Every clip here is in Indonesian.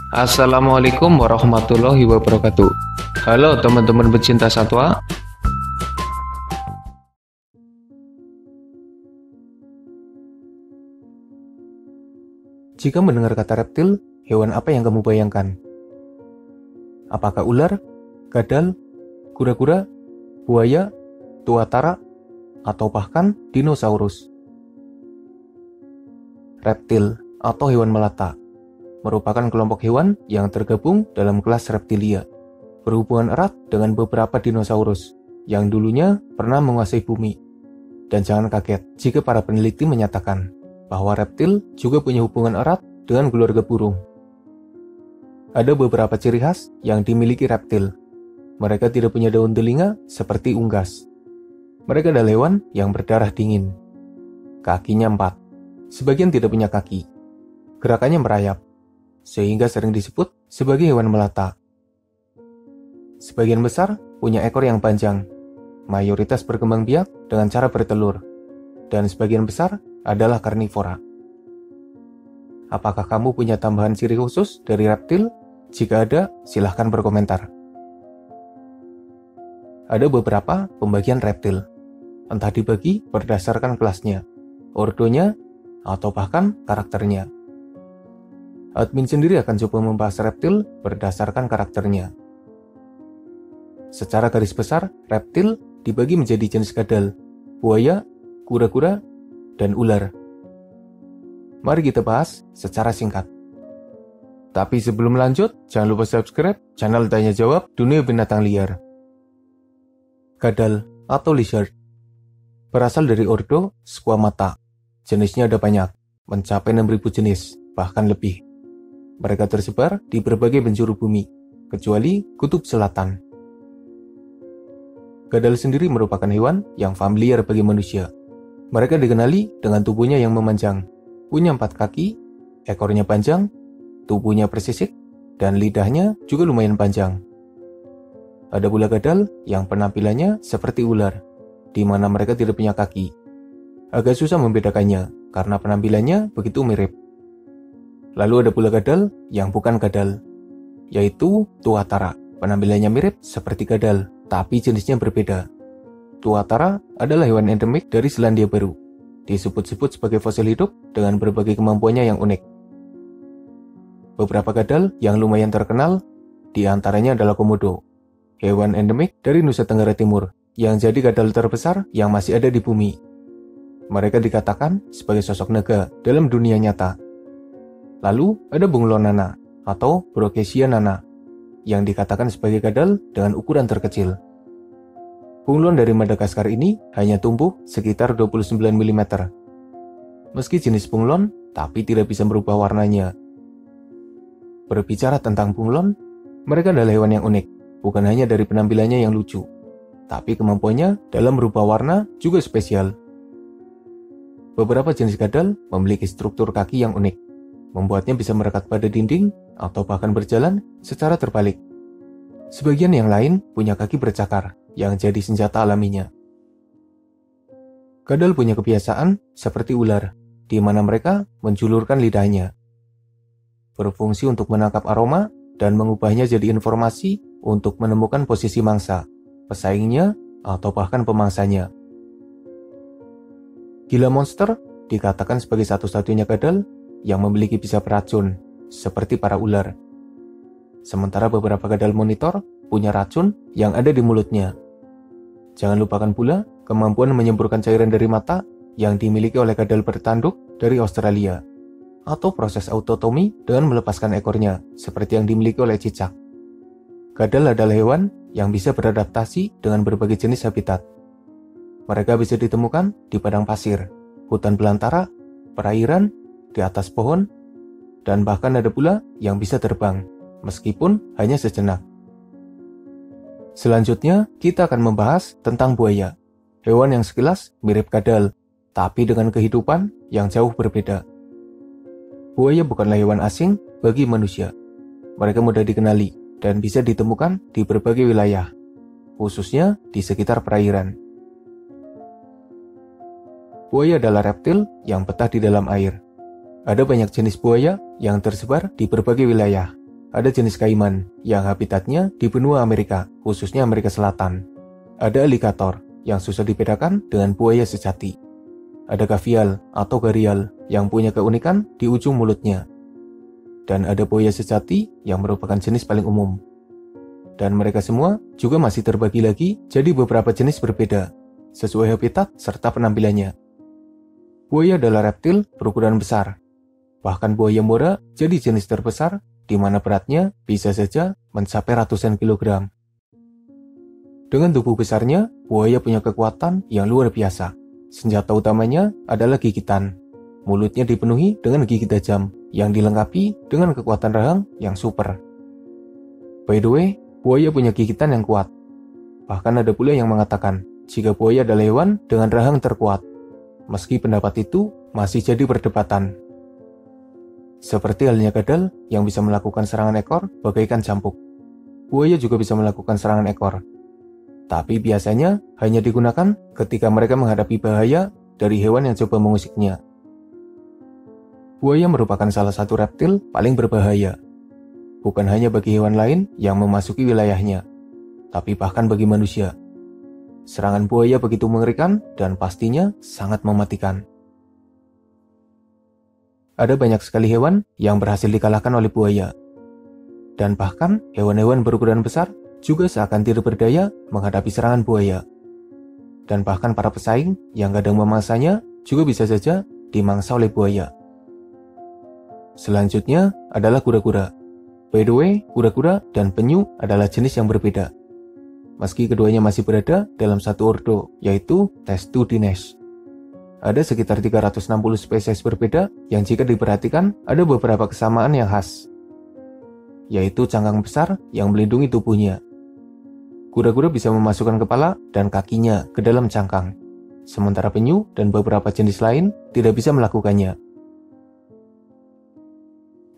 Assalamualaikum warahmatullahi wabarakatuh. Halo teman-teman pecinta satwa. Jika mendengar kata reptil, hewan apa yang kamu bayangkan? Apakah ular, kadal, kura-kura, buaya, tuatara, atau bahkan dinosaurus? Reptil atau hewan melata merupakan kelompok hewan yang tergabung dalam kelas Reptilia, berhubungan erat dengan beberapa dinosaurus yang dulunya pernah menguasai bumi. Dan jangan kaget jika para peneliti menyatakan bahwa reptil juga punya hubungan erat dengan keluarga burung. Ada beberapa ciri khas yang dimiliki reptil. Mereka tidak punya daun telinga seperti unggas. Mereka adalah hewan yang berdarah dingin. Kakinya 4. Sebagian tidak punya kaki. Gerakannya merayap, sehingga sering disebut sebagai hewan melata. Sebagian besar punya ekor yang panjang. Mayoritas berkembang biak dengan cara bertelur. Dan sebagian besar adalah karnivora. Apakah kamu punya tambahan ciri khusus dari reptil? Jika ada, silahkan berkomentar. Ada beberapa pembagian reptil. Entah dibagi berdasarkan kelasnya, ordonya, atau bahkan karakternya. Admin sendiri akan coba membahas reptil berdasarkan karakternya. Secara garis besar, reptil dibagi menjadi jenis kadal, buaya, kura-kura, dan ular. Mari kita bahas secara singkat. Tapi sebelum lanjut, jangan lupa subscribe channel Tanya Jawab Dunia Binatang Liar. Kadal atau lizard berasal dari ordo Squamata. Jenisnya ada banyak, mencapai 6.000 jenis, bahkan lebih. Mereka tersebar di berbagai penjuru bumi, kecuali kutub selatan. Kadal sendiri merupakan hewan yang familiar bagi manusia. Mereka dikenali dengan tubuhnya yang memanjang, punya 4 kaki, ekornya panjang, tubuhnya persisik, dan lidahnya juga lumayan panjang. Ada pula kadal yang penampilannya seperti ular, di mana mereka tidak punya kaki. Agak susah membedakannya karena penampilannya begitu mirip. Lalu ada pula kadal yang bukan kadal, yaitu tuatara. Penampilannya mirip seperti kadal, tapi jenisnya berbeda. Tuatara adalah hewan endemik dari Selandia Baru. Disebut-sebut sebagai fosil hidup dengan berbagai kemampuannya yang unik. Beberapa kadal yang lumayan terkenal, di antaranya adalah komodo, hewan endemik dari Nusa Tenggara Timur, yang jadi kadal terbesar yang masih ada di bumi. Mereka dikatakan sebagai sosok naga dalam dunia nyata. Lalu ada bunglon nana atau Brookesia nana yang dikatakan sebagai kadal dengan ukuran terkecil. Bunglon dari Madagaskar ini hanya tumbuh sekitar 29 mm. Meski jenis bunglon, tapi tidak bisa merubah warnanya. Berbicara tentang bunglon, mereka adalah hewan yang unik, bukan hanya dari penampilannya yang lucu, tapi kemampuannya dalam merubah warna juga spesial. Beberapa jenis kadal memiliki struktur kaki yang unik, membuatnya bisa merekat pada dinding atau bahkan berjalan secara terbalik. Sebagian yang lain punya kaki bercakar yang jadi senjata alaminya. Kadal punya kebiasaan seperti ular, di mana mereka menjulurkan lidahnya. Berfungsi untuk menangkap aroma dan mengubahnya jadi informasi untuk menemukan posisi mangsa, pesaingnya, atau bahkan pemangsanya. Gila monster dikatakan sebagai satu-satunya kadal yang memiliki bisa beracun, seperti para ular. Sementara beberapa kadal monitor punya racun yang ada di mulutnya. Jangan lupakan pula kemampuan menyemburkan cairan dari mata yang dimiliki oleh kadal bertanduk dari Australia, atau proses autotomi dengan melepaskan ekornya, seperti yang dimiliki oleh cicak. Kadal adalah hewan yang bisa beradaptasi dengan berbagai jenis habitat. Mereka bisa ditemukan di padang pasir, hutan belantara, perairan, di atas pohon, dan bahkan ada pula yang bisa terbang, meskipun hanya sejenak. Selanjutnya, kita akan membahas tentang buaya, hewan yang sekilas mirip kadal, tapi dengan kehidupan yang jauh berbeda. Buaya bukanlah hewan asing bagi manusia. Mereka mudah dikenali dan bisa ditemukan di berbagai wilayah, khususnya di sekitar perairan. Buaya adalah reptil yang betah di dalam air. Ada banyak jenis buaya yang tersebar di berbagai wilayah. ada jenis kaiman yang habitatnya di benua Amerika, khususnya Amerika Selatan. Ada alligator yang susah dibedakan dengan buaya sejati. Ada gavial atau gharial yang punya keunikan di ujung mulutnya. Dan ada buaya sejati yang merupakan jenis paling umum. Dan mereka semua juga masih terbagi lagi jadi beberapa jenis berbeda, sesuai habitat serta penampilannya. Buaya adalah reptil berukuran besar. Bahkan buaya muara jadi jenis terbesar, di mana beratnya bisa saja mencapai ratusan kilogram. Dengan tubuh besarnya, buaya punya kekuatan yang luar biasa. Senjata utamanya adalah gigitan. Mulutnya dipenuhi dengan gigi tajam yang dilengkapi dengan kekuatan rahang yang super. By the way, buaya punya gigitan yang kuat. Bahkan ada pula yang mengatakan jika buaya adalah hewan dengan rahang terkuat. Meski pendapat itu masih jadi perdebatan. Seperti halnya kadal yang bisa melakukan serangan ekor bagaikan cambuk. Buaya juga bisa melakukan serangan ekor. Tapi biasanya hanya digunakan ketika mereka menghadapi bahaya dari hewan yang coba mengusiknya. Buaya merupakan salah satu reptil paling berbahaya. Bukan hanya bagi hewan lain yang memasuki wilayahnya, tapi bahkan bagi manusia. Serangan buaya begitu mengerikan dan pastinya sangat mematikan. Ada banyak sekali hewan yang berhasil dikalahkan oleh buaya. Dan bahkan hewan-hewan berukuran besar juga seakan tidak berdaya menghadapi serangan buaya. Dan bahkan para pesaing yang kadang memangsanya juga bisa saja dimangsa oleh buaya. Selanjutnya adalah kura-kura. By the way, kura-kura dan penyu adalah jenis yang berbeda. Meski keduanya masih berada dalam satu ordo, yaitu Testudines. Ada sekitar 360 spesies berbeda yang jika diperhatikan ada beberapa kesamaan yang khas, yaitu cangkang besar yang melindungi tubuhnya. Kura-kura bisa memasukkan kepala dan kakinya ke dalam cangkang, sementara penyu dan beberapa jenis lain tidak bisa melakukannya.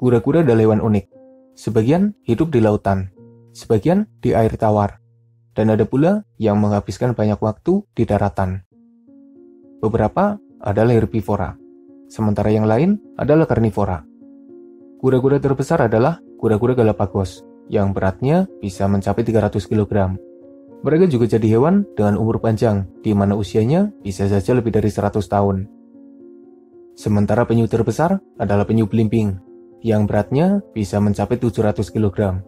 Kura-kura adalah hewan unik. Sebagian hidup di lautan, sebagian di air tawar, dan ada pula yang menghabiskan banyak waktu di daratan. Beberapa adalah herbivora, sementara yang lain adalah karnivora. Kura-kura terbesar adalah kura-kura Galapagos, yang beratnya bisa mencapai 300 kg. Mereka juga jadi hewan dengan umur panjang, di mana usianya bisa saja lebih dari 100 tahun. Sementara penyu terbesar adalah penyu belimbing, yang beratnya bisa mencapai 700 kg.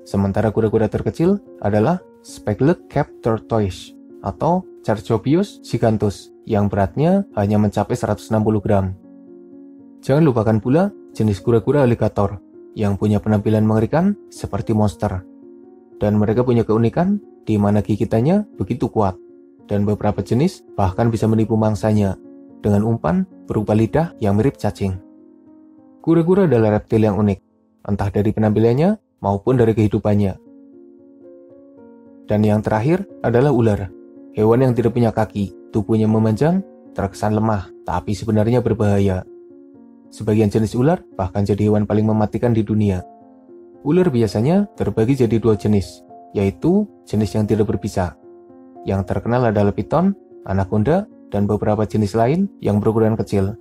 Sementara kura-kura terkecil adalah Speckled Capped Tortoise atau Cercopius gigantus yang beratnya hanya mencapai 160 gram. Jangan lupakan pula jenis kura-kura alligator yang punya penampilan mengerikan seperti monster. Dan mereka punya keunikan di mana gigitannya begitu kuat dan beberapa jenis bahkan bisa menipu mangsanya dengan umpan berupa lidah yang mirip cacing. Kura-kura adalah reptil yang unik, entah dari penampilannya maupun dari kehidupannya. Dan yang terakhir adalah ular, hewan yang tidak punya kaki, tubuhnya memanjang, terkesan lemah, tapi sebenarnya berbahaya. Sebagian jenis ular bahkan jadi hewan paling mematikan di dunia. Ular biasanya terbagi jadi dua jenis, yaitu jenis yang tidak berbisa. Yang terkenal adalah piton, anaconda, dan beberapa jenis lain yang berukuran kecil.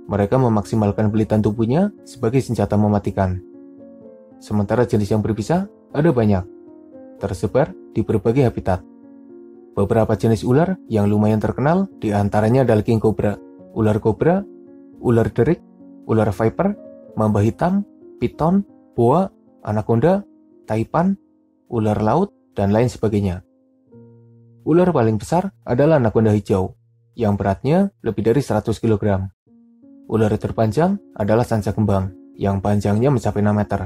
Mereka memaksimalkan belitan tubuhnya sebagai senjata mematikan. Sementara jenis yang berbisa ada banyak, tersebar di berbagai habitat. Beberapa jenis ular yang lumayan terkenal diantaranya adalah king cobra, ular kobra, ular derik, ular viper, mamba hitam, piton, boa, anaconda, taipan, ular laut, dan lain sebagainya. Ular paling besar adalah anaconda hijau, yang beratnya lebih dari 100 kg. Ular terpanjang adalah sanca kembang, yang panjangnya mencapai 6 meter.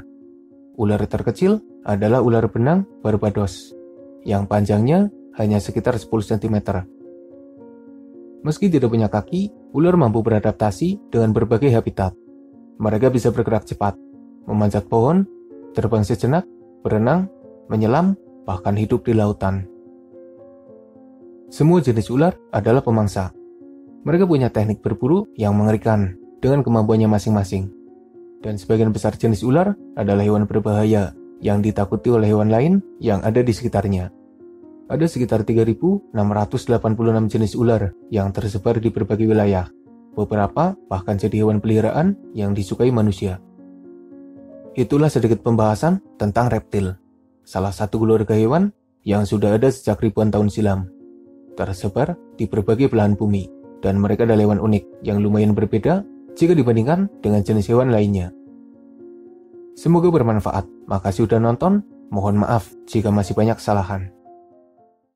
Ular terkecil adalah ular benang Barbados, yang panjangnya hanya sekitar 10 cm. Meski tidak punya kaki, ular mampu beradaptasi dengan berbagai habitat. Mereka bisa bergerak cepat, memanjat pohon, terbang sejenak, berenang, menyelam, bahkan hidup di lautan. Semua jenis ular adalah pemangsa. Mereka punya teknik berburu yang mengerikan dengan kemampuannya masing-masing. Dan sebagian besar jenis ular adalah hewan berbahaya yang ditakuti oleh hewan lain yang ada di sekitarnya. Ada sekitar 3.686 jenis ular yang tersebar di berbagai wilayah. Beberapa bahkan jadi hewan peliharaan yang disukai manusia. Itulah sedikit pembahasan tentang reptil, salah satu keluarga hewan yang sudah ada sejak ribuan tahun silam, tersebar di berbagai belahan bumi, dan mereka adalah hewan unik yang lumayan berbeda jika dibandingkan dengan jenis hewan lainnya. Semoga bermanfaat. Makasih udah nonton. Mohon maaf jika masih banyak kesalahan.